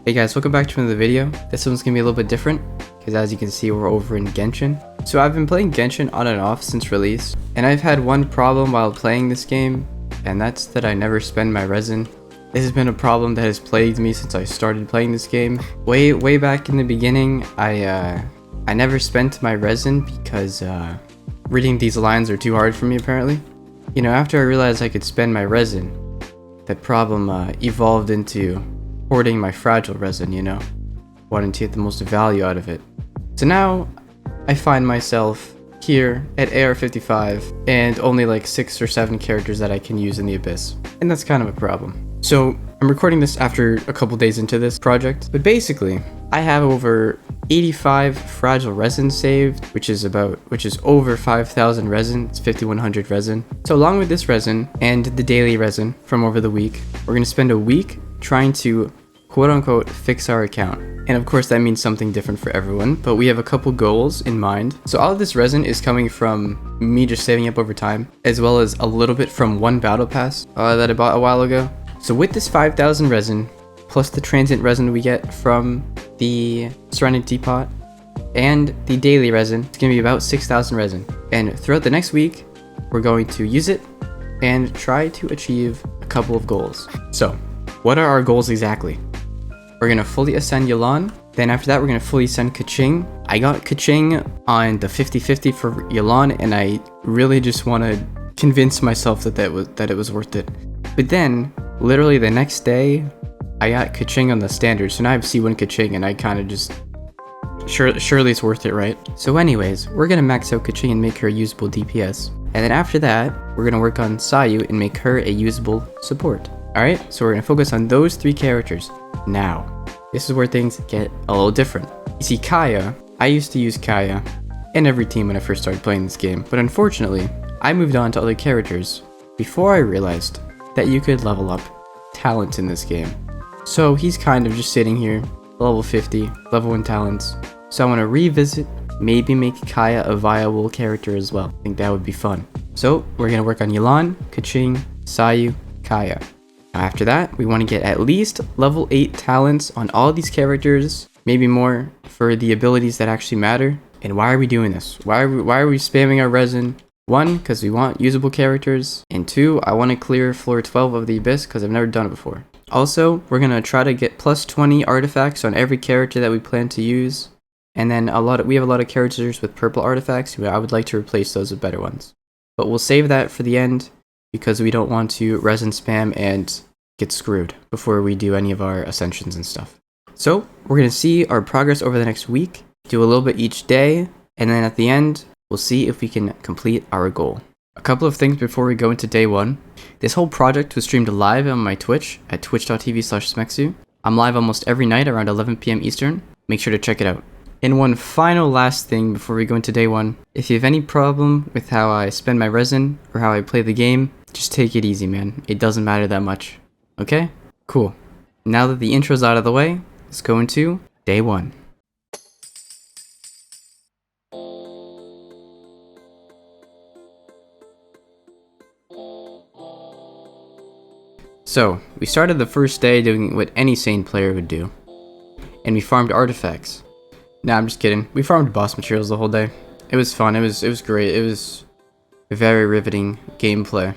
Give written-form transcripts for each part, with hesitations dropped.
Hey guys, welcome back to another video. This one's gonna be a little bit different because as you can see we're over in Genshin. So I've been playing Genshin on and off since release, and I've had one problem while playing this game, and that's that I never spend my resin. This has been a problem that has plagued me since I started playing this game. Way back in the beginning, I never spent my resin because reading these lines are too hard for me apparently. You know, after I realized I could spend my resin, that problem evolved into hoarding my fragile resin, you know, wanting to get the most value out of it. So now I find myself here at AR55 and only like 6 or 7 characters that I can use in the Abyss, and that's kind of a problem. So I'm recording this after a couple days into this project, but basically I have over 85 fragile resin saved, which is over 5,000 resin. It's 5,100 resin. So along with this resin and the daily resin from over the week, we're gonna spend a week trying to quote unquote fix our account. And of course that means something different for everyone, but we have a couple goals in mind. So all of this resin is coming from me just saving up over time, as well as a little bit from one battle pass that I bought a while ago. So with this 5,000 resin, plus the transient resin we get from the Serenity Pot, and the daily resin, it's going to be about 6,000 resin. And throughout the next week, we're going to use it and try to achieve a couple of goals. So, what are our goals exactly? We're going to fully ascend Yelan, then after that we're going to fully ascend Keqing. I got Keqing on the 50-50 for Yelan, and I really just want to convince myself that it was worth it. But then, literally the next day, I got Keqing on the standard, so now I have C1 Keqing, and I kind of just... Surely it's worth it, right? So anyways, we're going to max out Keqing and make her a usable DPS. And then after that, we're going to work on Sayu and make her a usable support. Alright, so we're going to focus on those 3 characters. Now, this is where things get a little different. You see, Kaya, I used to use Kaya in every team when I first started playing this game, but unfortunately, I moved on to other characters before I realized that you could level up talent in this game. So he's kind of just sitting here, level 50, level 1 talents. So I want to revisit, maybe make Kaya a viable character as well. I think that would be fun. So we're going to work on Yelan, Keqing, Sayu, Kaya. Now after that, we want to get at least level 8 talents on all these characters, maybe more for the abilities that actually matter. And why are we doing this? Why are we spamming our resin? 1, because we want usable characters, and 2, I want to clear floor 12 of the Abyss because I've never done it before. Also, we're going to try to get plus 20 artifacts on every character that we plan to use, and then we have a lot of characters with purple artifacts. I would like to replace those with better ones. But we'll save that for the end because we don't want to resin spam and get screwed before we do any of our ascensions and stuff. So, we're going to see our progress over the next week, do a little bit each day, and then at the end, we'll see if we can complete our goal. A couple of things before we go into day 1. This whole project was streamed live on my Twitch at twitch.tv/smexu. I'm live almost every night around 11 PM Eastern. Make sure to check it out. And one final last thing before we go into day 1. If you have any problem with how I spend my resin or how I play the game, just take it easy, man. It doesn't matter that much. Okay? Cool. Now that the intro's out of the way, let's go into day 1. So, we started the first day doing what any sane player would do, and we farmed artifacts. Nah, I'm just kidding. We farmed boss materials the whole day. It was fun. It was great. It was a very riveting gameplay.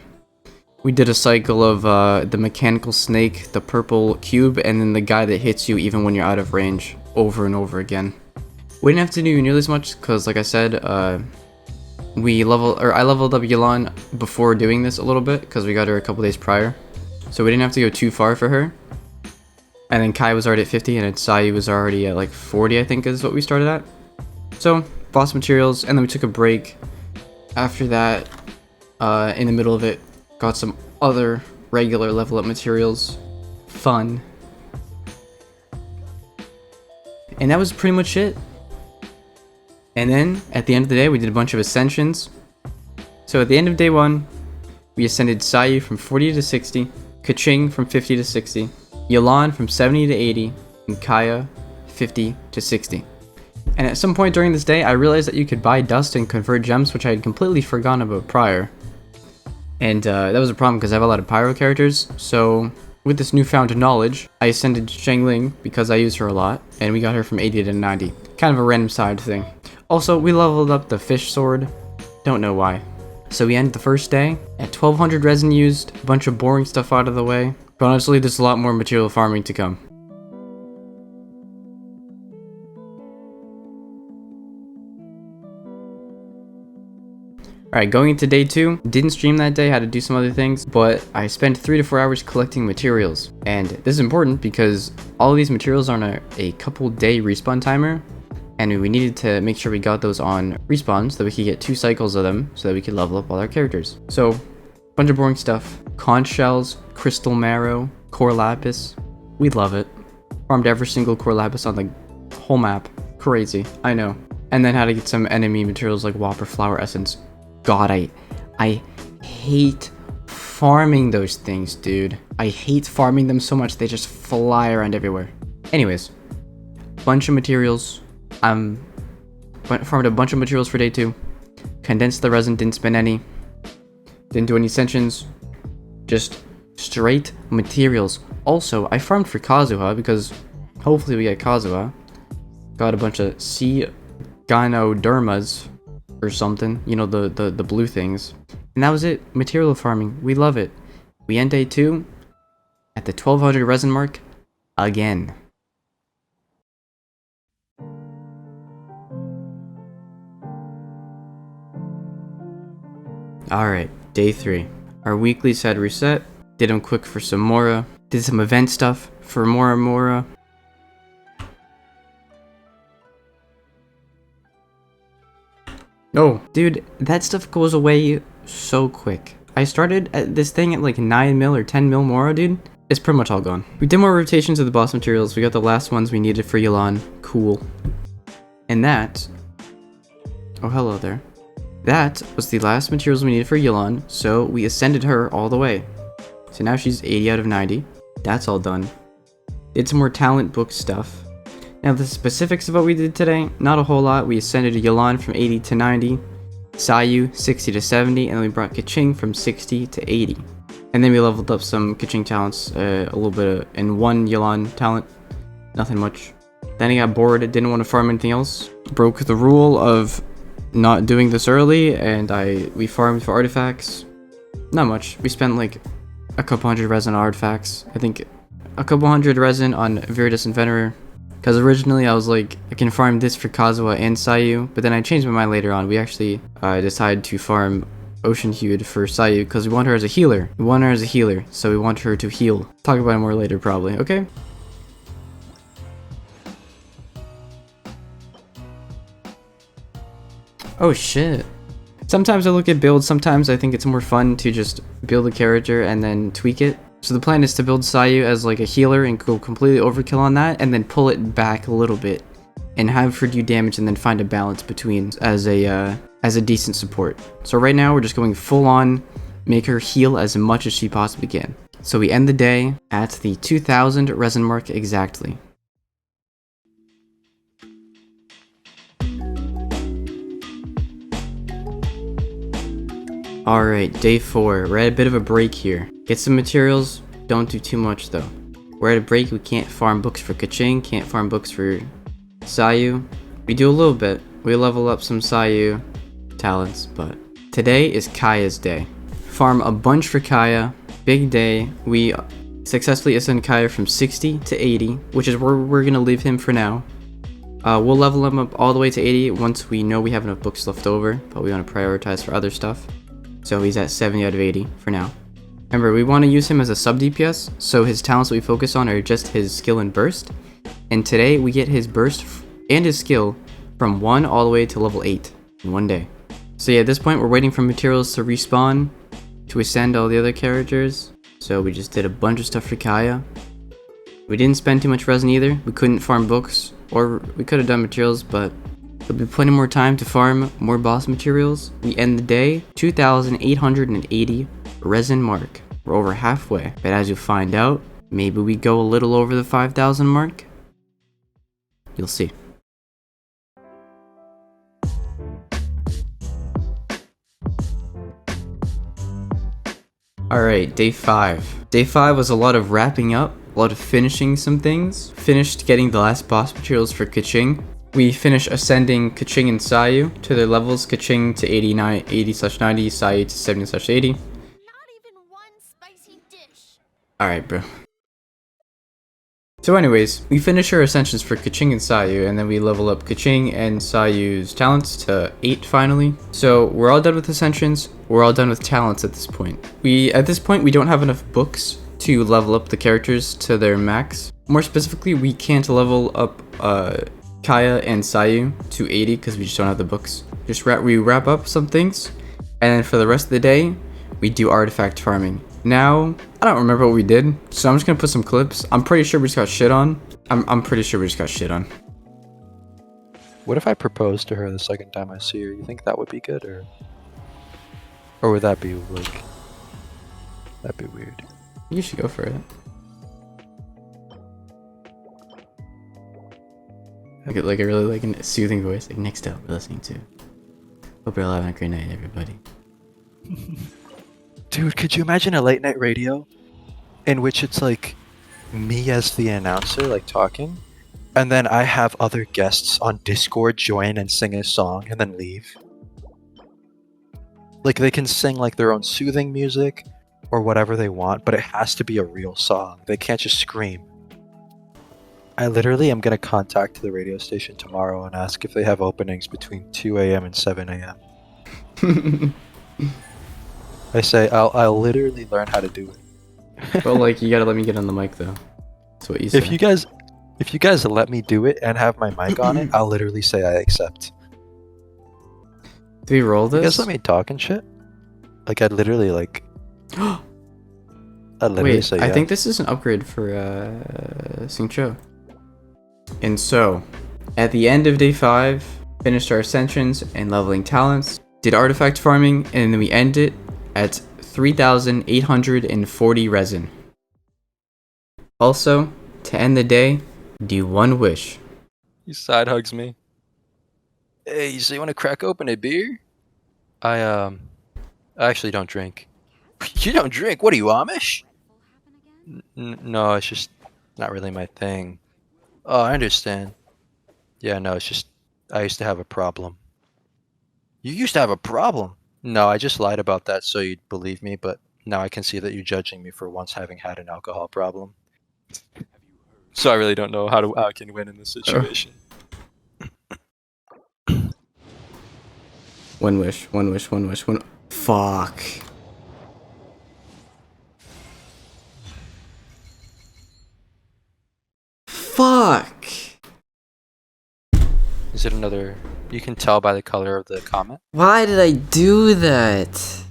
We did a cycle of the mechanical snake, the purple cube, and then the guy that hits you even when you're out of range, over and over again. We didn't have to do nearly as much because, like I said, I leveled up Yelan before doing this a little bit because we got her a couple days prior. So we didn't have to go too far for her. And then Kai was already at 50 and Sayu was already at like 40, I think is what we started at. So, boss materials, and then we took a break. After that, in the middle of it, got some other regular level up materials. Fun. And that was pretty much it. And then, at the end of the day, we did a bunch of ascensions. So at the end of day 1, we ascended Sayu from 40 to 60. Keqing from 50 to 60, Yelan from 70 to 80, and Kaya 50 to 60. And at some point during this day, I realized that you could buy dust and convert gems, which I had completely forgotten about prior. And that was a problem because I have a lot of pyro characters, so with this newfound knowledge, I ascended Shangling because I use her a lot, and we got her from 80 to 90. Kind of a random side thing. Also, we leveled up the fish sword. Don't know why. So we ended the first day at 1200 resin used, a bunch of boring stuff out of the way. But honestly, there's a lot more material farming to come. Alright, going into day 2, didn't stream that day, had to do some other things, but I spent 3 to 4 hours collecting materials. And this is important because all of these materials are on a couple day respawn timer, and we needed to make sure we got those on respawn so that we could get 2 cycles of them so that we could level up all our characters. So, bunch of boring stuff. Conch shells, crystal marrow, core lapis. We love it. Farmed every single core lapis on the whole map. Crazy, I know. And then had to get some enemy materials like whopper flower essence. God, I hate farming those things, dude. I hate farming them so much, they just fly around everywhere. Anyways, bunch of materials. Farmed a bunch of materials for day 2. Condensed the resin, didn't spend any. Didn't do any ascensions. Just straight materials. Also, I farmed for Kazuha because hopefully we get Kazuha. Got a bunch of sea gynodermas or something, you know, the blue things. And that was it. Material farming. We love it. We end day 2 at the 1200 resin mark again. Alright, day 3. Our weeklies had reset. Did them quick for some Mora. Did some event stuff for Mora. Oh, dude, that stuff goes away so quick. I started at this thing at like 9 mil or 10 mil Mora, dude. It's pretty much all gone. We did more rotations of the boss materials. We got the last ones we needed for Yelan. Cool. And that... Oh, hello there. That was the last materials we needed for Yelan, so we ascended her all the way. So now she's 80 out of 90. That's all done. Did some more talent book stuff. Now the specifics of what we did today, not a whole lot. We ascended Yelan from 80 to 90, Sayu 60 to 70, and then we brought Keqing from 60 to 80. And then we leveled up some Keqing talents, a little bit in one Yelan talent, nothing much. Then I got bored, didn't want to farm anything else. Broke the rule of not doing this early, and we farmed for artifacts. Not much. We spent like a couple hundred resin on artifacts. I think a couple hundred resin on Viridis and Venerer. Because originally I was like, I can farm this for Kazuha and Sayu, but then I changed my mind later on. We actually decided to farm Ocean Hued for Sayu because we want her as a healer. So we want her to heal. Talk about it more later probably, okay? Oh shit. Sometimes I look at builds, sometimes I think it's more fun to just build a character and then tweak it. So the plan is to build Sayu as like a healer and go completely overkill on that, and then pull it back a little bit and have her do damage, and then find a balance between as a decent support. So right now we're just going full on, make her heal as much as she possibly can. So we end the day at the 2000 resin mark exactly. Alright, day 4. We're at a bit of a break here. Get some materials, don't do too much though. We're at a break, we can't farm books for Keqing, can't farm books for Sayu. We do a little bit. We level up some Sayu talents, but today is Kaya's day. Farm a bunch for Kaya, big day. We successfully ascend Kaya from 60 to 80, which is where we're gonna leave him for now. We'll level him up all the way to 80 once we know we have enough books left over, but we want to prioritize for other stuff. So he's at 70 out of 80 for now. Remember, we want to use him as a sub DPS, so his talents that we focus on are just his skill and burst. And today we get his burst and his skill from 1 all the way to level 8 in one day. So yeah, at this point we're waiting for materials to respawn to ascend all the other characters. So we just did a bunch of stuff for Kaya. We didn't spend too much resin either. We couldn't farm books, or we could have done materials, but there'll be plenty more time to farm more boss materials. We end the day 2,880 resin mark. We're over halfway, but as you'll find out, maybe we go a little over the 5,000 mark. You'll see. Alright, day 5. Day 5 was a lot of wrapping up, a lot of finishing some things. Finished getting the last boss materials for Keqing. We finished ascending Keqing and Sayu to their levels, Keqing to 80/90, Sayu to 70/80. Not even one spicy dish. Alright, bro. So anyways, we finish our ascensions for Keqing and Sayu, and then we level up Keqing and Sayu's talents to 8 finally. So we're all done with ascensions, we're all done with talents at this point. At this point, we don't have enough books to level up the characters to their max. More specifically, we can't level up Kaya and Sayu to 80 because we just don't have the books. We wrap up some things, and then for the rest of the day, we do artifact farming. Now, I don't remember what we did, so I'm just gonna put some clips. I'm pretty sure we just got shit on. I'm pretty sure we just got shit on. What if I proposed to her the second time I see her? You think that would be good, or would that be like, that'd be weird? You should go for it. Like a really a soothing voice. Like, next up, we're listening to. Hope you're all having a great night, everybody. Dude, could you imagine a late night radio in which it's like me as the announcer, like talking, and then I have other guests on Discord join and sing a song and then leave? Like they can sing like their own soothing music or whatever they want, but it has to be a real song. They can't just scream. I literally am going to contact the radio station tomorrow and ask if they have openings between 2 a.m. and 7 a.m. I say, I'll literally learn how to do it. Well, like, you gotta let me get on the mic, though. That's what you say. If you guys let me do it and have my mic on it, I'll literally say I accept. Do we roll this? You guys let me talk and shit? Like, I'd literally, like... I'd literally Wait, say yeah. I think this is an upgrade for, Xingqiu. And so, at the end of day 5, finished our ascensions and leveling talents, did artifact farming, and then we end it at 3,840 resin. Also, to end the day, do one wish. He side hugs me. Hey, so you want to crack open a beer? I actually don't drink. You don't drink? What are you, Amish? No, it's just not really my thing. Oh, I understand. Yeah, no, it's just I used to have a problem. You used to have a problem? No, I just lied about that so you'd believe me, but now I can see that you're judging me for once having had an alcohol problem. So I really don't know how I can win in this situation. One wish. Fuck. Fuck. Is it another... You can tell by the color of the comment? Why did I do that?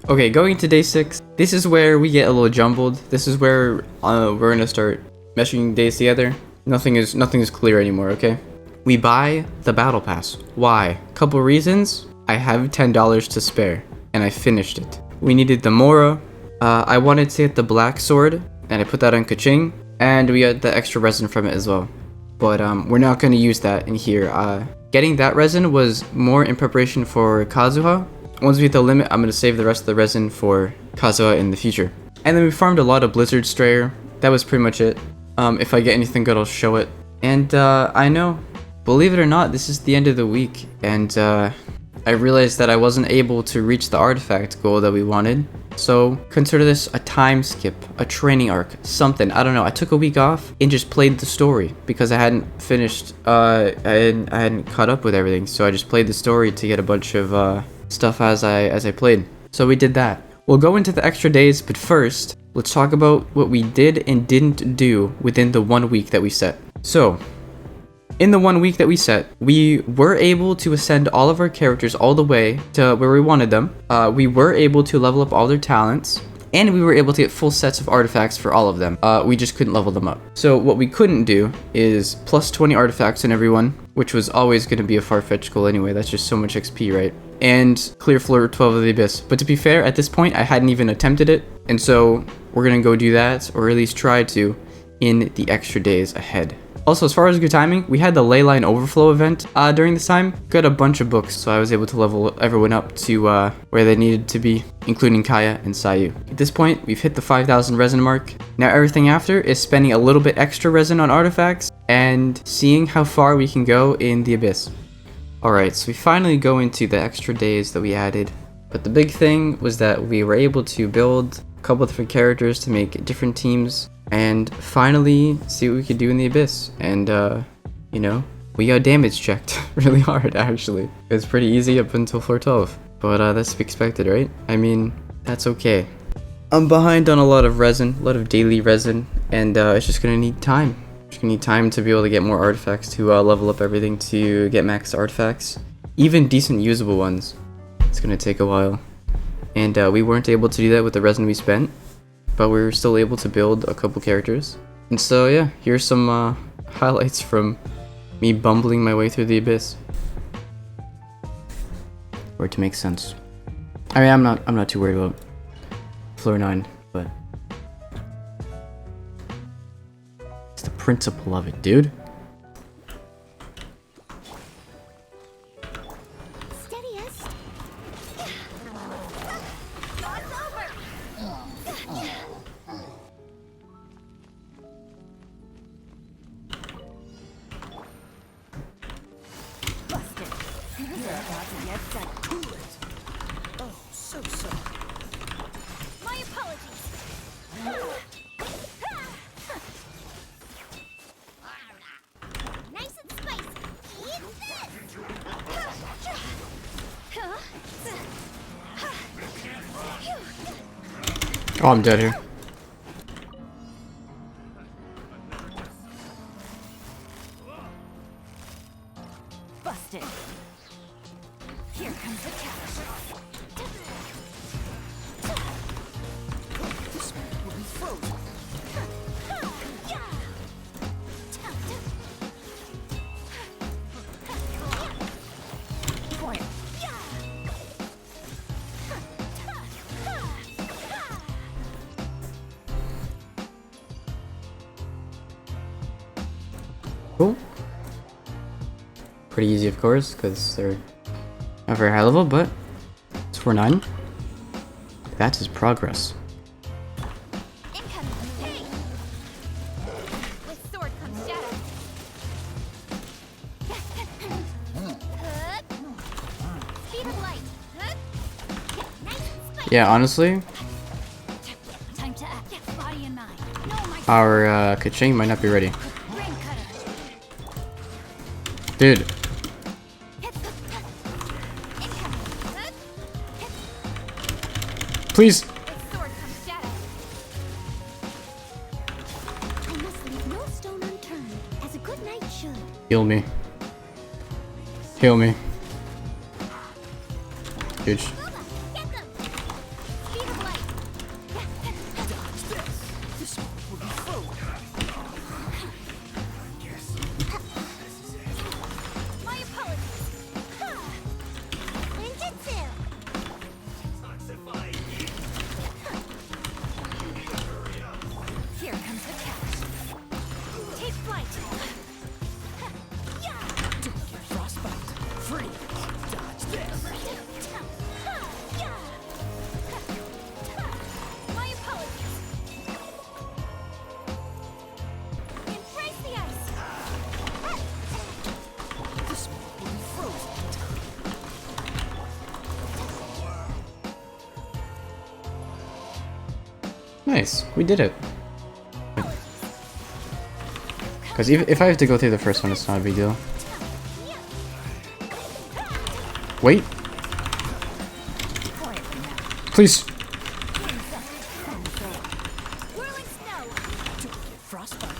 Okay, going to day 6. This is where we get a little jumbled. This is where we're gonna start meshing days together. Nothing is clear anymore, okay? We buy the battle pass. Why? Couple reasons. I have $10 to spare, and I finished it. We needed the Mora. I wanted to get the black sword, and I put that on Keqing, and we got the extra resin from it as well. But we're not gonna use that in here. Getting that resin was more in preparation for Kazuha. Once we hit the limit, I'm gonna save the rest of the resin for Kazuha in the future. And then we farmed a lot of Blizzard Strayer. That was pretty much it. If I get anything good, I'll show it. And I know, believe it or not, this is the end of the week, and I realized that I wasn't able to reach the artifact goal that we wanted. So consider this a time skip, a training arc, something. I don't know. I took a week off and just played the story because I hadn't finished. I hadn't caught up with everything, so I just played the story to get a bunch of stuff as I played. So we did that. We'll go into the extra days, but first, let's talk about what we did and didn't do within the 1 week that we set. So, in the 1 week that we set, we were able to ascend all of our characters all the way to where we wanted them. We were able to level up all their talents, and we were able to get full sets of artifacts for all of them. We just couldn't level them up. So what we couldn't do is plus 20 artifacts on everyone, which was always going to be a far-fetched goal anyway. That's just so much XP, right? And clear floor 12 of the Abyss. But to be fair, at this point, I hadn't even attempted it, and so we're going to go do that, or at least try to, in the extra days ahead. Also, as far as good timing, we had the ley line overflow event during this time. Got a bunch of books, so I was able to level everyone up to where they needed to be, including Kaya and Sayu. At this point, we've hit the 5,000 resin mark. Now everything after is spending a little bit extra resin on artifacts and seeing how far we can go in the abyss. Alright, so we finally go into the extra days that we added. But the big thing was that we were able to build a couple different characters to make different teams and finally see what we could do in the abyss. And you know, we got damage checked really hard actually. It was pretty easy up until floor 12, but that's to be expected, right? I mean, that's okay. I'm behind on a lot of resin, a lot of daily resin, and it's just gonna need time. Just gonna need time to be able to get more artifacts to level up everything to get max artifacts, even decent usable ones. It's gonna take a while, and we weren't able to do that with the resin we spent, but we were still able to build a couple characters. And so yeah, here's some highlights from me bumbling my way through the abyss. Or to make sense. I mean, I'm not too worried about floor 9, but it's the principle of it, dude. Steadiest. Busted. You're about to get set. Oh, so sorry. My apologies. Nice and spicy. Eat this. Oh, I'm dead here. Busted. Here comes the cash. This will be frozen. Quiet. Cool. Pretty easy, of course, because they're not very high level, but it's 4-9. That is progress. Incoming. Hey. With sword comes shadow. Speed of light. Nice and spicy. Yeah, honestly, Time to act. Yes, body and mind. No, my our Kaching might not be ready. brain cutter. Dude, please. With sword comes shadow. I must leave no stone unturned, as a good knight should. Heal me. Heal me. Huge. Get them! Speed of light. Dodge this. This will be frozen. My apologies. Ninjutsu. Here comes the cash. Take flight. Don't get frostbite. Freeze. Dodge this. My apologies. Embrace the ice. This will be frozen. Nice, we did it. Because if I have to go through the first one, it's not a big deal. Wait, please. Whirling snow. Don't get frostbite.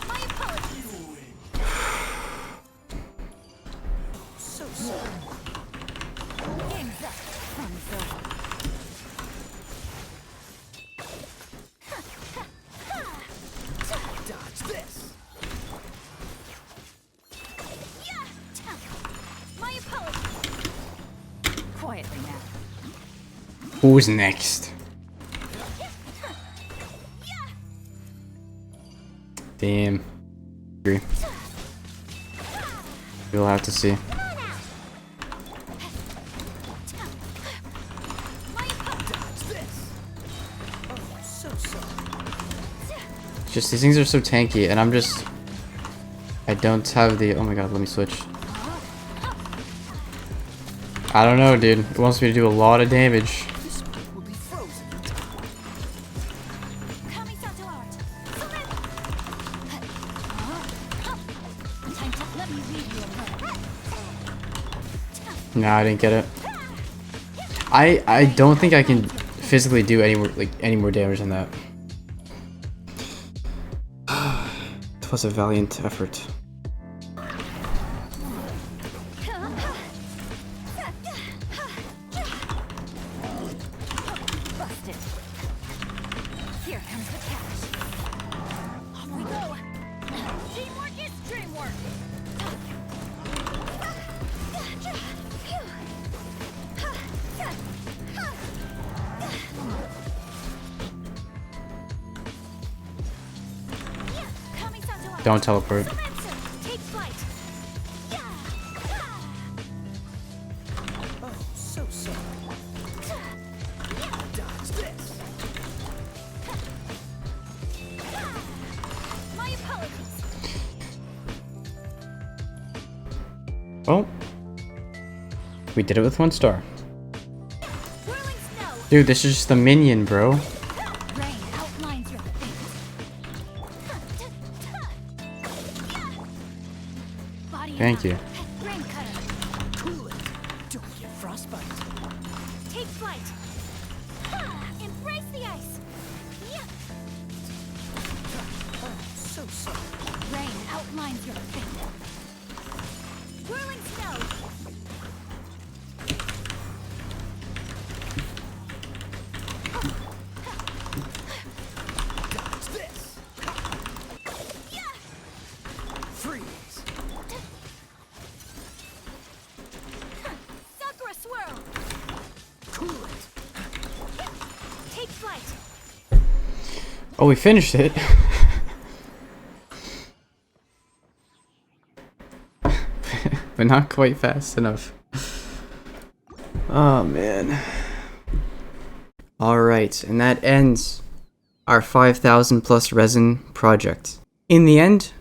My apologies. So sorry. Game's up. Fun's over. Dodge this. My apologies. Quietly now. Who's next? Damn. Agree. We'll have to see. Just these things are so tanky, and I don't have the. Oh my god, let me switch. I don't know, dude. It wants me to do a lot of damage. No, I didn't get it. I don't think I can physically do any more damage than that. It was a valiant effort. Busted. Here comes the cash. Off we go. Teamwork is dreamwork. Don't teleport. Take flight. Oh, so sorry. Dodge this. My apologies. Well, we did it with 1 star. Whirling snow. Dude, this is just a minion, bro. Rain outlines your fate. Body Thank you. Rain cutter. Cool it. Don't get frostbite. Take flight. Embrace the ice. Oh, so sorry. Rain outlines your fate. Whirling snow. Dodge this. Freeze. Sakura swirl. Cool it. Take flight. Oh, we finished it. But not quite fast enough. Oh man. Alright, and that ends our 5,000 plus resin project. In the end,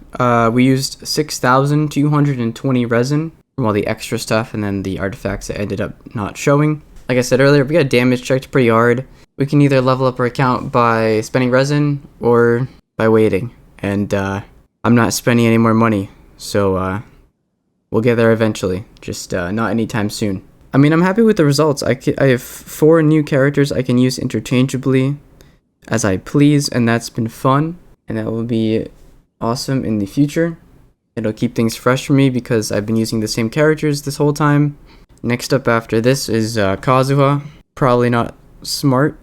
we used 6,220 resin from all the extra stuff and then the artifacts that ended up not showing. Like I said earlier, we got damage checked pretty hard. We can either level up our account by spending resin or by waiting. And I'm not spending any more money, so we'll get there eventually, just not anytime soon. I mean, I'm happy with the results. I have 4 new characters I can use interchangeably as I please, and that's been fun, and that will be awesome in the future. It'll keep things fresh for me because I've been using the same characters this whole time. Next up after this is Kazuha. Probably not smart.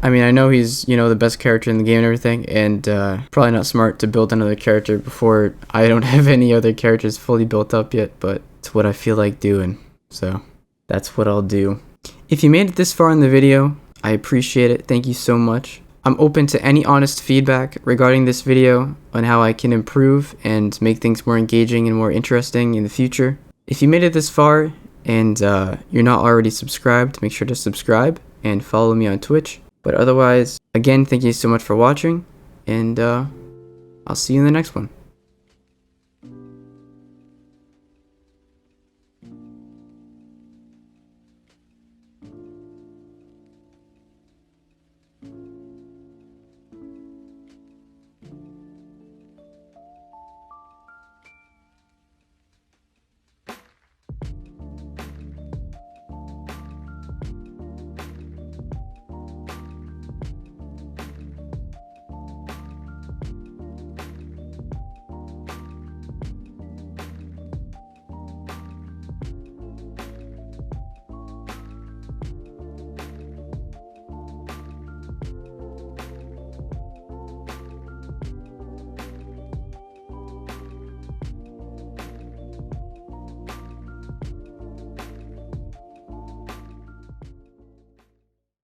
I mean, I know he's, you know, the best character in the game and everything, and probably not smart to build another character before I don't have any other characters fully built up yet, but it's what I feel like doing, so that's what I'll do. If you made it this far in the video, I appreciate it. Thank you so much. I'm open to any honest feedback regarding this video on how I can improve and make things more engaging and more interesting in the future. If you made it this far and you're not already subscribed, make sure to subscribe and follow me on Twitch. But otherwise, again, thank you so much for watching, and I'll see you in the next one.